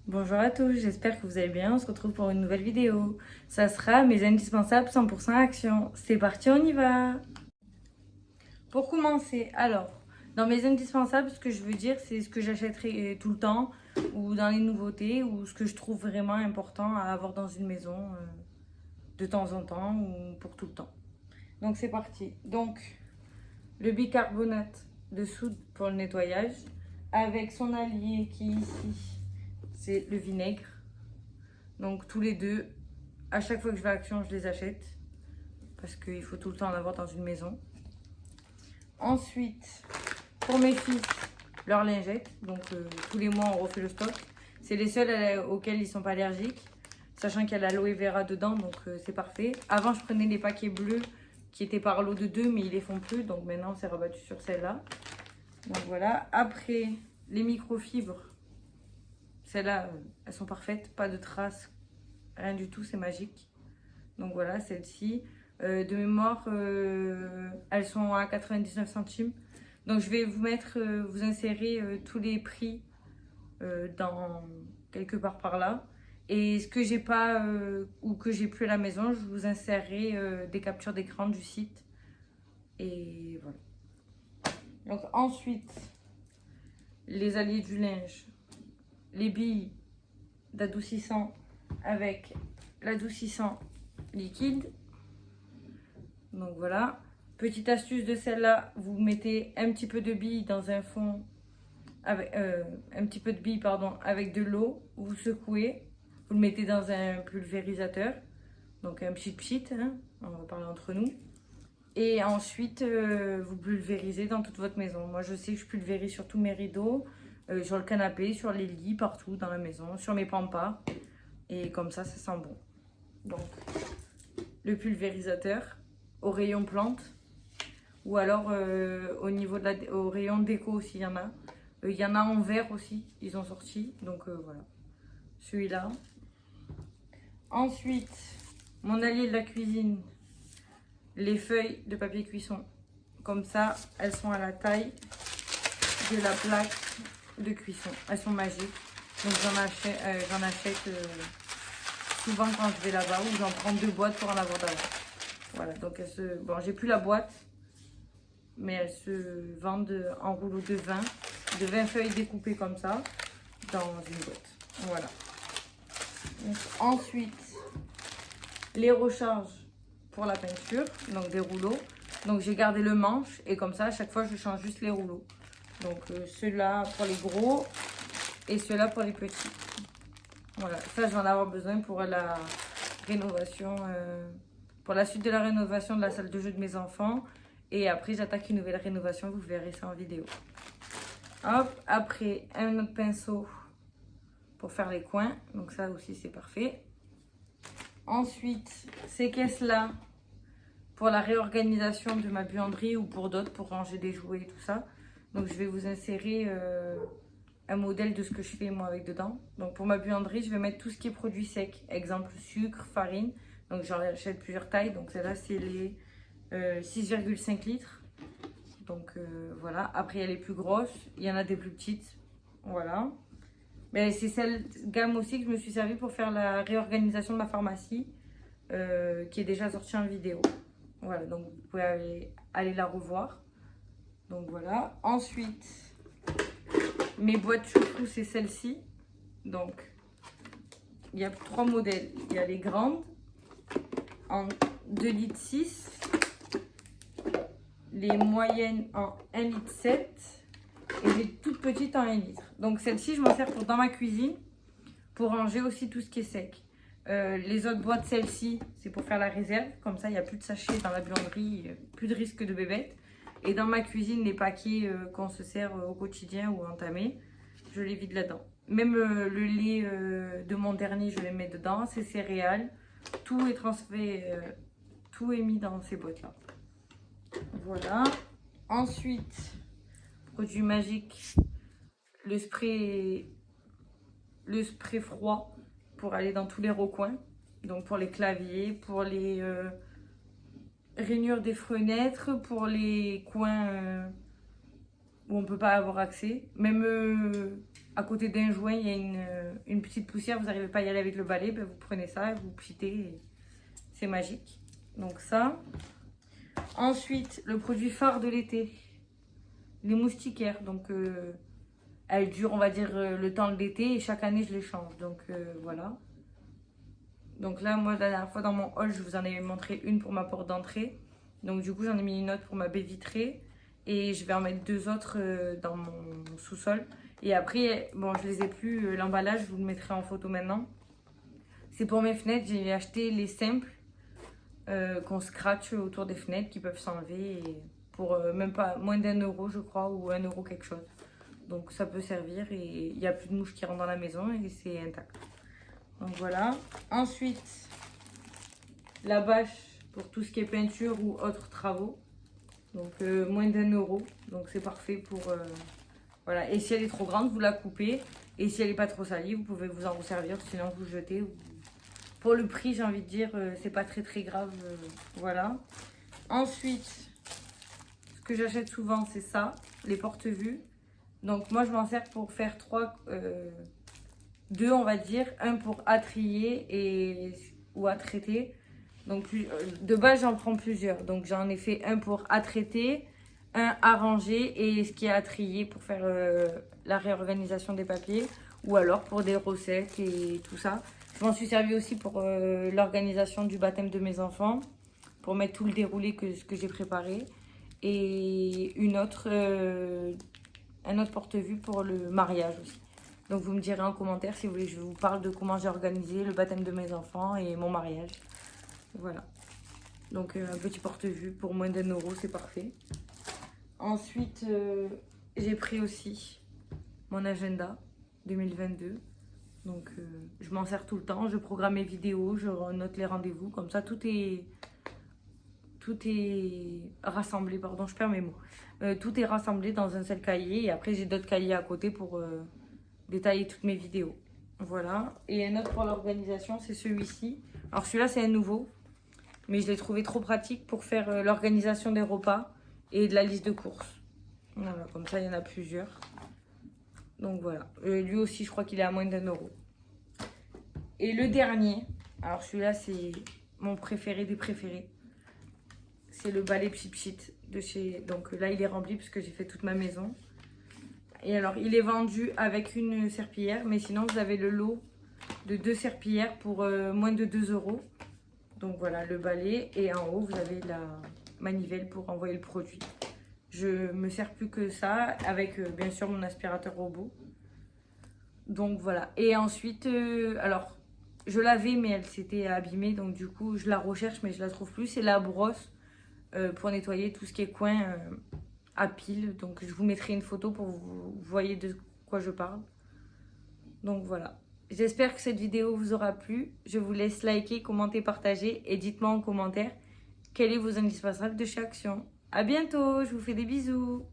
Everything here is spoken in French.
Bonjour à tous, j'espère que vous allez bien. On se retrouve pour une nouvelle vidéo. Ça sera mes indispensables 100% action. C'est parti, on y va. Pour commencer, alors, dans mes indispensables, ce que je veux dire, c'est ce que j'achèterai tout le temps, ou dans les nouveautés, ou ce que je trouve vraiment important à avoir dans une maison de temps en temps, ou pour tout le temps. Donc c'est parti. Donc, le bicarbonate de soude pour le nettoyage, avec son allié qui est ici, c'est le vinaigre. Donc tous les deux, à chaque fois que je vais à Action, je les achète. Parce qu'il faut tout le temps en avoir dans une maison. Ensuite, pour mes fils, leurs lingettes. Donc tous les mois, on refait le stock. C'est les seuls auxquels ils ne sont pas allergiques. Sachant qu'il y a l'aloe vera dedans, donc c'est parfait. Avant, je prenais les paquets bleus qui étaient par lot de 2, mais ils les font plus. Donc maintenant, c'est rabattu sur celle-là. Donc voilà. Après, les microfibres. Celles-là, elles sont parfaites. Pas de traces. Rien du tout, c'est magique. Donc voilà, celle-ci. De mémoire, elles sont à 99 centimes. Donc je vais vous mettre, vous insérer tous les prix dans quelque part par là. Et ce que j'ai pas ou que j'ai plus à la maison, je vous insérerai des captures d'écran du site. Et voilà. Donc ensuite, les alliés du linge, les billes d'adoucissant avec l'adoucissant liquide. Donc voilà. Petite astuce de celle-là, vous mettez un petit peu de billes dans un fond, avec, un petit peu de billes pardon, avec de l'eau, vous secouez, vous le mettez dans un pulvérisateur, donc un pchit, hein, on va parler entre nous. Et ensuite, vous pulvérisez dans toute votre maison. Moi, je sais que je pulvérise sur tous mes rideaux, sur le canapé, sur les lits, partout dans la maison, sur mes pampas. Et comme ça sent bon. Donc, le pulvérisateur au rayon plante ou alors au niveau au rayon déco aussi, il y en a. Il y en a en vert aussi, ils ont sorti. Donc voilà, celui-là. Ensuite, mon allié de la cuisine, les feuilles de papier cuisson. Comme ça, elles sont à la taille de la plaque de cuisson. Elles sont magiques. Donc j'en achète souvent quand je vais là-bas ou j'en prends 2 boîtes pour en avoir d'avant. Voilà, donc bon, j'ai plus la boîte, mais elles se vendent en rouleau de 20 feuilles découpées comme ça dans une boîte. Voilà. Donc, ensuite, les recharges pour la peinture, donc des rouleaux. Donc j'ai gardé le manche et comme ça à chaque fois je change juste les rouleaux. Donc ceux-là pour les gros et ceux-là pour les petits. Voilà, ça je vais en avoir besoin pour la rénovation, pour la suite de la rénovation de la salle de jeu de mes enfants. Et après j'attaque une nouvelle rénovation, vous verrez ça en vidéo. Hop, après un autre pinceau pour faire les coins, donc ça aussi c'est parfait. Ensuite, ces caisses-là pour la réorganisation de ma buanderie ou pour d'autres, pour ranger des jouets et tout ça. Donc je vais vous insérer un modèle de ce que je fais moi avec dedans. Donc pour ma buanderie, je vais mettre tout ce qui est produits secs, exemple sucre, farine. Donc j'en achète plusieurs tailles, donc celle-là c'est les 6,5 litres. Donc voilà, après il y a les plus grosses, il y en a des plus petites, voilà. Mais c'est cette gamme aussi que je me suis servi pour faire la réorganisation de ma pharmacie, qui est déjà sortie en vidéo. Voilà, donc vous pouvez aller la revoir. Donc voilà. Ensuite, mes boîtes chouchou, c'est celle-ci. Donc, il y a 3 modèles. Il y a les grandes en 2,6 litres, les moyennes en 1,7 litre et les toutes petites en 1 litre. Donc celle-ci, je m'en sers pour dans ma cuisine, pour ranger aussi tout ce qui est sec. Les autres boîtes, celle-ci, c'est pour faire la réserve. Comme ça, il n'y a plus de sachets dans la buanderie, plus de risque de bébête. Et dans ma cuisine, les paquets qu'on se sert au quotidien ou entamés, je les vide là-dedans. Même le lait de mon dernier, je les mets dedans. C'est céréales. Tout est transféré, tout est mis dans ces boîtes-là. Voilà. Ensuite, produit magique, le spray froid pour aller dans tous les recoins. Donc pour les claviers, pour les rainures des fenêtres, pour les coins où on ne peut pas avoir accès. Même à côté d'un joint, il y a une petite poussière, vous n'arrivez pas à y aller avec le balai, ben vous prenez ça, vous pchitez, et c'est magique. Donc ça. Ensuite, le produit phare de l'été, les moustiquaires. Donc elles durent, on va dire, le temps de l'été et chaque année je les change. Donc voilà. Donc là, moi, la dernière fois dans mon haul, je vous en ai montré une pour ma porte d'entrée. Donc du coup, j'en ai mis une autre pour ma baie vitrée. Et je vais en mettre deux autres dans mon sous-sol. Et après, bon, je les ai plus. L'emballage, je vous le mettrai en photo maintenant. C'est pour mes fenêtres. J'ai acheté les simples qu'on scratch autour des fenêtres qui peuvent s'enlever. Pour même pas moins d'1 € je crois, ou 1 € quelque chose. Donc ça peut servir et il n'y a plus de mouches qui rentrent dans la maison et c'est intact. Donc voilà. Ensuite, la bâche pour tout ce qui est peinture ou autres travaux. Donc moins d'1 €. Donc c'est parfait pour... voilà. Et si elle est trop grande, vous la coupez. Et si elle n'est pas trop salie, vous pouvez vous en resservir. Sinon vous jetez. Pour le prix, j'ai envie de dire, c'est pas très grave. Voilà. Ensuite, ce que j'achète souvent, c'est ça. Les porte-vues. Donc moi, je m'en sers pour faire deux, on va dire. Un pour attrier ou à traiter. Donc de base, j'en prends plusieurs. Donc j'en ai fait un pour attraiter, un à ranger et ce qui est à trier pour faire la réorganisation des papiers. Ou alors pour des recettes et tout ça. Je m'en suis servi aussi pour l'organisation du baptême de mes enfants. Pour mettre tout le déroulé que j'ai préparé. Et un autre porte-vue pour le mariage aussi. Donc vous me direz en commentaire si vous voulez que je vous parle de comment j'ai organisé le baptême de mes enfants et mon mariage. Voilà. Donc un petit porte-vue pour moins d'1 €, c'est parfait. Ensuite, j'ai pris aussi mon agenda 2022. Donc je m'en sers tout le temps. Je programme mes vidéos, je note les rendez-vous. Comme ça, tout est rassemblé, pardon, je perds mes mots. Tout est rassemblé dans un seul cahier et après j'ai d'autres cahiers à côté pour détailler toutes mes vidéos. Voilà. Et un autre pour l'organisation, c'est celui-ci. Alors celui-là, c'est un nouveau, mais je l'ai trouvé trop pratique pour faire l'organisation des repas et de la liste de courses. Voilà, comme ça, il y en a plusieurs. Donc voilà. Lui aussi, je crois qu'il est à moins d'1 €. Et le dernier, alors celui-là, c'est mon préféré des préférés. C'est le balai Pchit Pchit de chez... Donc là, il est rempli parce que j'ai fait toute ma maison. Et alors, il est vendu avec une serpillière. Mais sinon, vous avez le lot de 2 serpillières pour moins de 2 €. Donc voilà, le balai. Et en haut, vous avez la manivelle pour envoyer le produit. Je me sers plus que ça avec, bien sûr, mon aspirateur robot. Donc voilà. Et ensuite, alors, je l'avais, mais elle s'était abîmée. Donc du coup, je la recherche, mais je la trouve plus. C'est la brosse. Pour nettoyer tout ce qui est coin à pile. Donc je vous mettrai une photo pour que vous voyez de quoi je parle. Donc voilà. J'espère que cette vidéo vous aura plu. Je vous laisse liker, commenter, partager et dites-moi en commentaire quel est vos indispensables de chez Action. À bientôt, je vous fais des bisous.